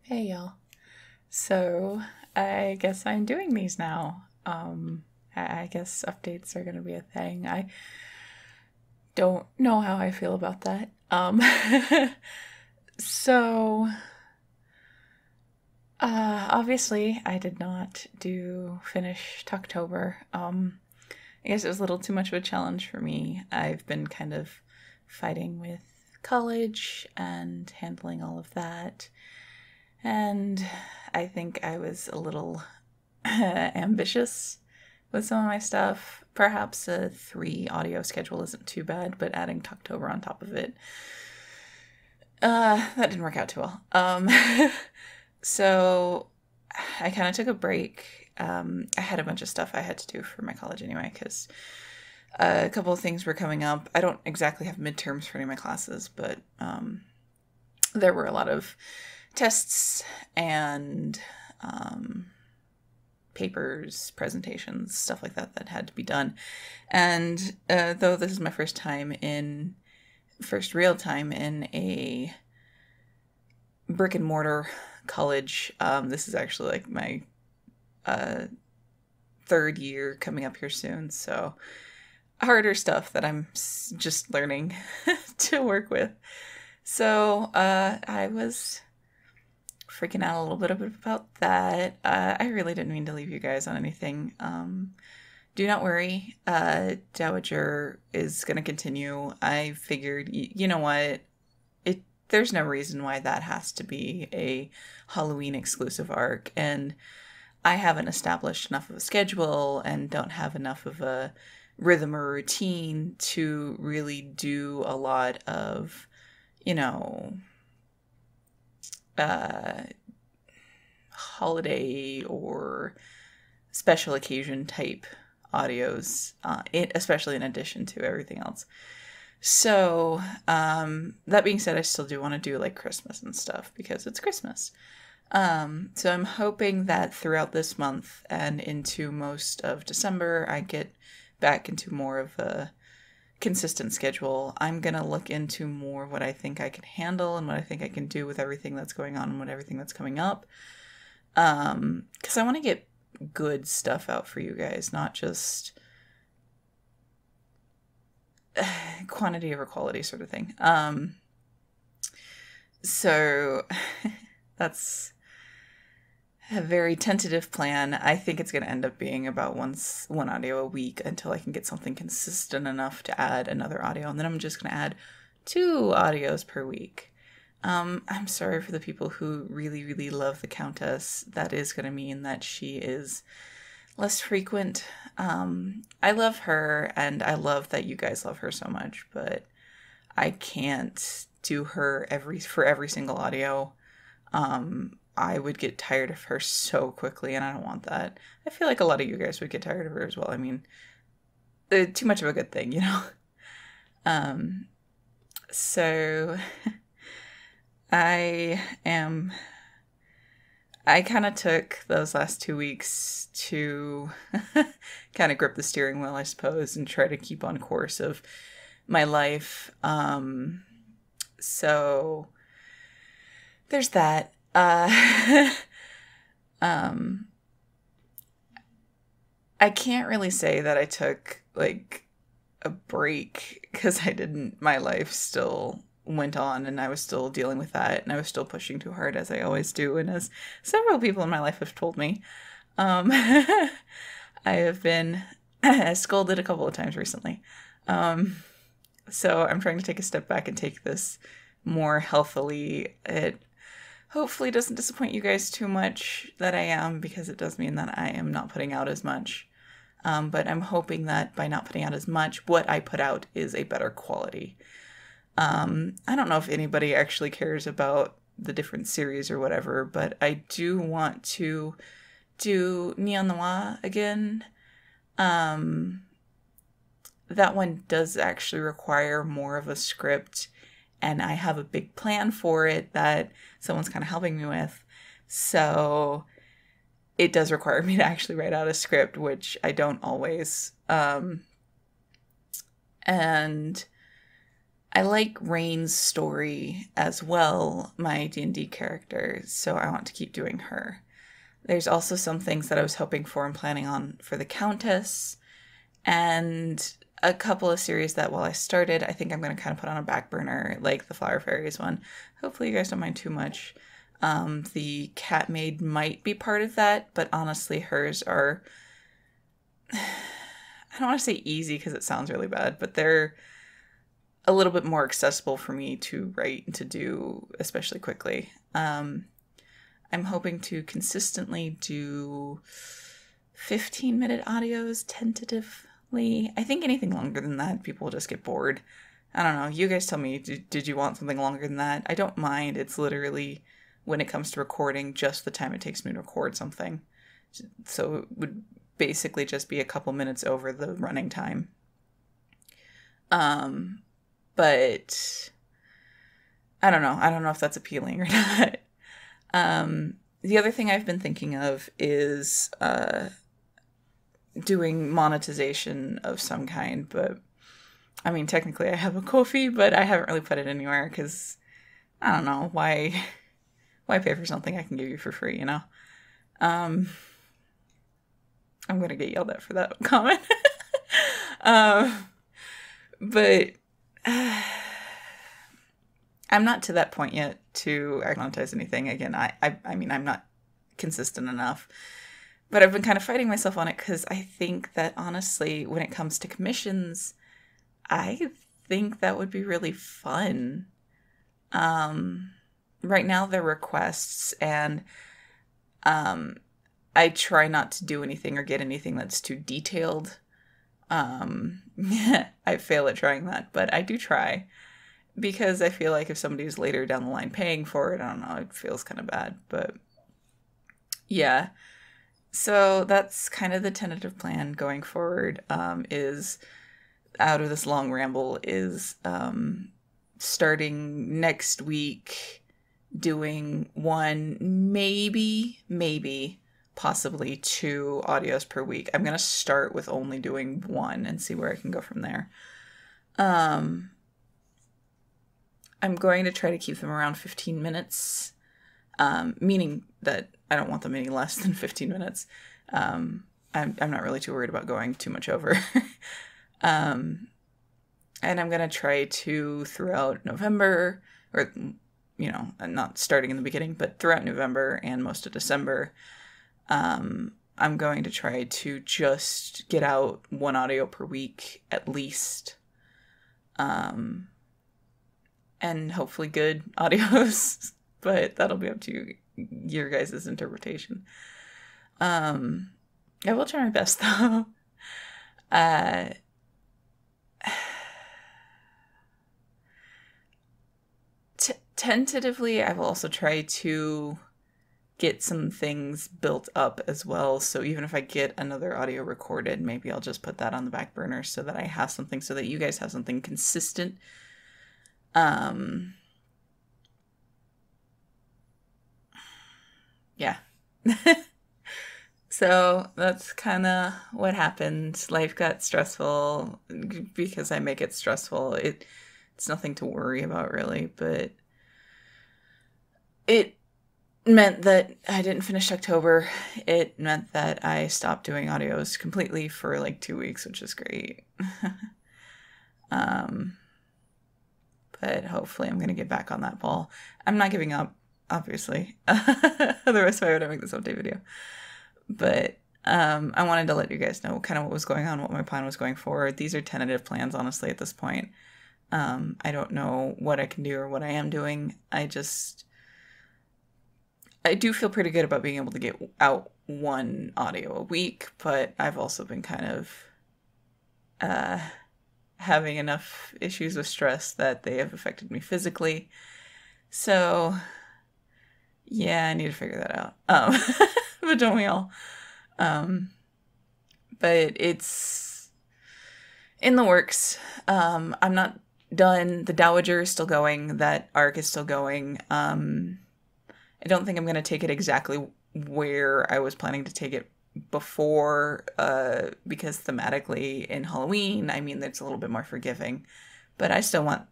Hey y'all. So I guess I'm doing these now. I guess updates are gonna be a thing. I don't know how I feel about that. So obviously I did not do finish October. I guess it was a little too much of a challenge for me. I've been kind of fighting with college and handling all of that. And I think I was a little ambitious with some of my stuff. Perhaps a 3 audio schedule isn't too bad, but adding Talktober on top of it, that didn't work out too well. So I kind of took a break. I had a bunch of stuff I had to do for my college anyway, because a couple of things were coming up. I don't exactly have midterms for any of my classes, but there were a lot of tests and papers, presentations, stuff like that had to be done. And though this is my first real time in a brick and mortar college, this is actually like my third year coming up here soon. So harder stuff that I'm just learning to work with. So I was freaking out a little bit about that. I really didn't mean to leave you guys on anything. Do not worry. Dowager is going to continue. I figured, you know what? There's no reason why that has to be a Halloween exclusive arc. And I haven't established enough of a schedule and don't have enough of a rhythm or routine to really do a lot of, holiday or special occasion type audios, especially in addition to everything else. So, that being said, I still do want to do like Christmas and stuff because it's Christmas. So I'm hoping that throughout this month and into most of December, I get back into more of a consistent schedule. I'm going to look into more what I think I can handle and what I think I can do with everything that's going on and what everything that's coming up. Because I want to get good stuff out for you guys, not just quantity over quality sort of thing. So that's a very tentative plan. I think it's going to end up being about one audio a week until I can get something consistent enough to add another audio, and then I'm just going to add 2 audios per week. I'm sorry for the people who really, really love the Countess. That is going to mean that she is less frequent. I love her, and I love that you guys love her so much, but I can't do her for every single audio. I would get tired of her so quickly, and I don't want that. I feel like a lot of you guys would get tired of her as well. I mean, too much of a good thing, you know? So I kind of took those last 2 weeks to kind of grip the steering wheel, I suppose, and try to keep on course of my life. So there's that. I can't really say that I took like a break because I didn't. My life still went on and I was still dealing with that and I was still pushing too hard as I always do, and as several people in my life have told me. I have been scolded a couple of times recently. So I'm trying to take a step back and take this more healthily. It hopefully doesn't disappoint you guys too much that I am, because it does mean that I am not putting out as much. But I'm hoping that by not putting out as much, what I put out is a better quality. I don't know if anybody actually cares about the different series or whatever, but I do want to do Neo Noir again. That one does actually require more of a script, and I have a big plan for it that someone's kind of helping me with. So it does require me to actually write out a script, which I don't always. And I like Rain's story as well, my D&D character, so I want to keep doing her. There's also some things that I was hoping for and planning on for the Countess, and a couple of series that while I started, I think I'm going to kind of put on a back burner, like the Flower Fairies one. Hopefully you guys don't mind too much. The Cat Maid might be part of that, but honestly hers are, I don't want to say easy because it sounds really bad, but they're a little bit more accessible for me to write and to do, especially quickly. I'm hoping to consistently do 15-minute audios tentatively. I think anything longer than that, people will just get bored. I don't know. You guys tell me, did you want something longer than that? I don't mind. It's literally, when it comes to recording, just the time it takes me to record something. So it would basically just be a couple minutes over the running time. But I don't know. I don't know if that's appealing or not. The other thing I've been thinking of is doing monetization of some kind, but I mean, technically I have a Ko-fi, but I haven't really put it anywhere because I don't know, why pay for something I can give you for free, you know? I'm gonna get yelled at for that comment. But I'm not to that point yet to monetize anything. Again, I mean, I'm not consistent enough. But I've been kind of fighting myself on it because I think that, honestly, when it comes to commissions, I think that would be really fun. Right now they're requests, and I try not to do anything or get anything that's too detailed. I fail at trying that, but I do try. Because I feel like if somebody's later down the line paying for it, I don't know, it feels kind of bad. But yeah. So that's kind of the tentative plan going forward, is out of this long ramble, is starting next week doing one, maybe, possibly 2 audios per week. I'm going to start with only doing 1 and see where I can go from there. I'm going to try to keep them around 15 minutes, meaning that I don't want them any less than 15 minutes. I'm not really too worried about going too much over. And I'm going to try to, throughout November, or, you know, not starting in the beginning, but throughout November and most of December, I'm going to try to just get out 1 audio per week at least. And hopefully good audios, but that'll be up to your guys' interpretation. I will try my best, though. Tentatively, I will also try to get some things built up as well, so even if I get another audio recorded, maybe I'll just put that on the back burner so that I have something, so that you guys have something consistent. Yeah. So that's kind of what happened. Life got stressful because I make it stressful. It's nothing to worry about, really, but it meant that I didn't finish October. It meant that I stopped doing audios completely for like 2 weeks, which is great. But hopefully I'm going to get back on that ball. I'm not giving up, obviously. Otherwise, why would I make this update video? But I wanted to let you guys know kind of what was going on, what my plan was going forward. These are tentative plans, honestly, at this point. I don't know what I can do or what I am doing. I do feel pretty good about being able to get out 1 audio a week, but I've also been kind of having enough issues with stress that they have affected me physically. So, yeah, I need to figure that out. But don't we all? But it's in the works. I'm not done. The Dowager is still going. That arc is still going. I don't think I'm going to take it exactly where I was planning to take it before, because thematically in Halloween, I mean, it's a little bit more forgiving, but I still want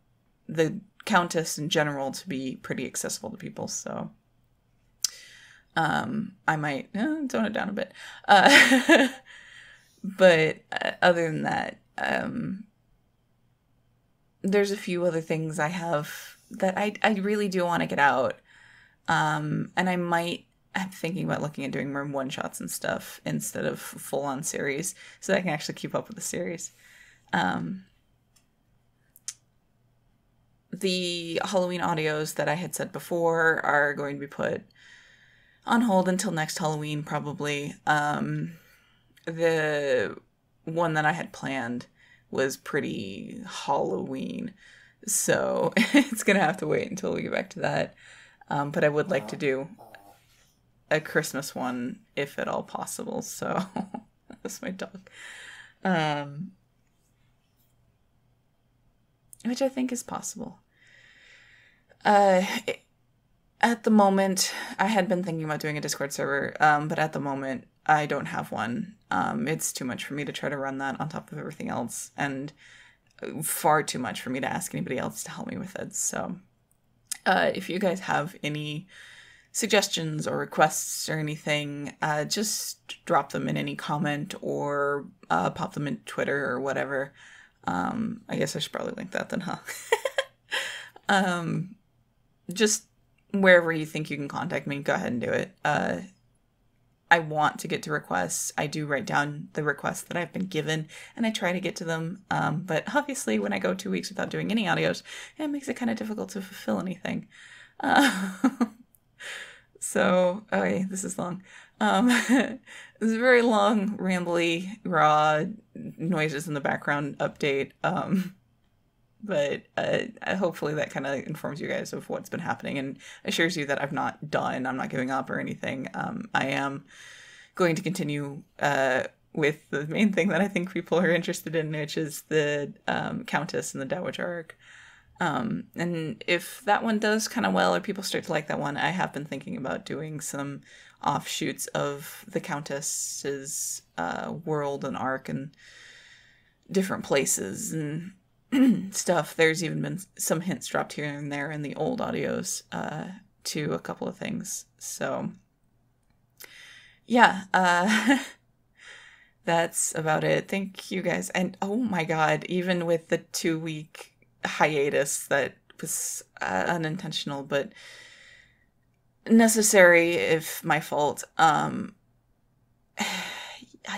the Countess in general to be pretty accessible to people. So I might tone it down a bit. But other than that, there's a few other things I have that I really do want to get out. And I'm thinking about looking at doing more one-shots and stuff instead of full-on series, so that I can actually keep up with the series. The Halloween audios that I had said before are going to be put on hold until next Halloween, probably. The one that I had planned was pretty Halloween, so it's gonna have to wait until we get back to that. But I would like to do a Christmas one, if at all possible, so that's my dog. Which I think is possible. At the moment, I had been thinking about doing a Discord server, but at the moment, I don't have one. It's too much for me to try to run that on top of everything else, and far too much for me to ask anybody else to help me with it. So, if you guys have any suggestions or requests or anything, just drop them in any comment or pop them in Twitter or whatever. I guess I should probably link that then, huh? Just wherever you think you can contact me, go ahead and do it. I want to get to requests. I do write down the requests that I've been given, and I try to get to them. But obviously, when I go 2 weeks without doing any audios, it makes it kind of difficult to fulfill anything. So, okay, this is long. This is a very long, rambly, raw noises in the background update. But hopefully that kind of informs you guys of what's been happening and assures you that I'm not done, I'm not giving up or anything. I am going to continue with the main thing that I think people are interested in, which is the Countess and the Dowager arc. And if that one does kind of well, or people start to like that one, I have been thinking about doing some offshoots of the Countess's world and arc and different places and stuff. There's even been some hints dropped here and there in the old audios to a couple of things. So yeah, that's about it. Thank you guys. And oh my god, even with the 2-week hiatus that was unintentional but necessary, if my fault,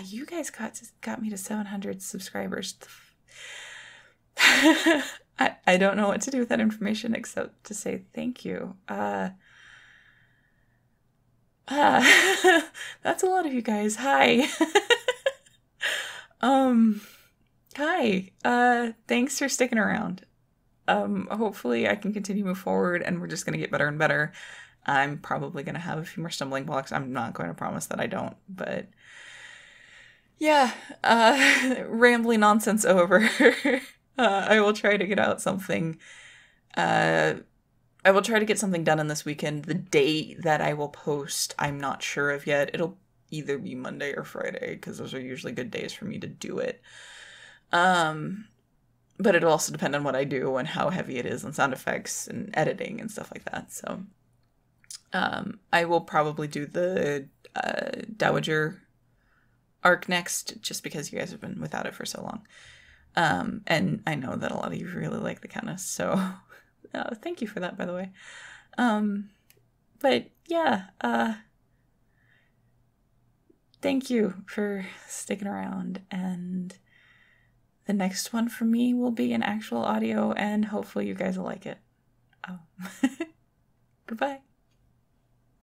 you guys got me to 700 subscribers. I don't know what to do with that information except to say thank you. That's a lot of you guys. Hi. Hi. Thanks for sticking around. Hopefully I can continue to move forward and we're just going to get better and better. I'm probably going to have a few more stumbling blocks. I'm not going to promise that I don't, but yeah, rambly nonsense over. I will try to get out something. I will try to get something done in this weekend. The date that I will post, I'm not sure of yet. It'll either be Monday or Friday, because those are usually good days for me to do it. But it'll also depend on what I do and how heavy it is on sound effects and editing and stuff like that. So, I will probably do the Dowager arc next, just because you guys have been without it for so long. And I know that a lot of you really like the Countess, so thank you for that, by the way. But yeah, thank you for sticking around, and the next one for me will be an actual audio, and hopefully you guys will like it. Oh. Goodbye.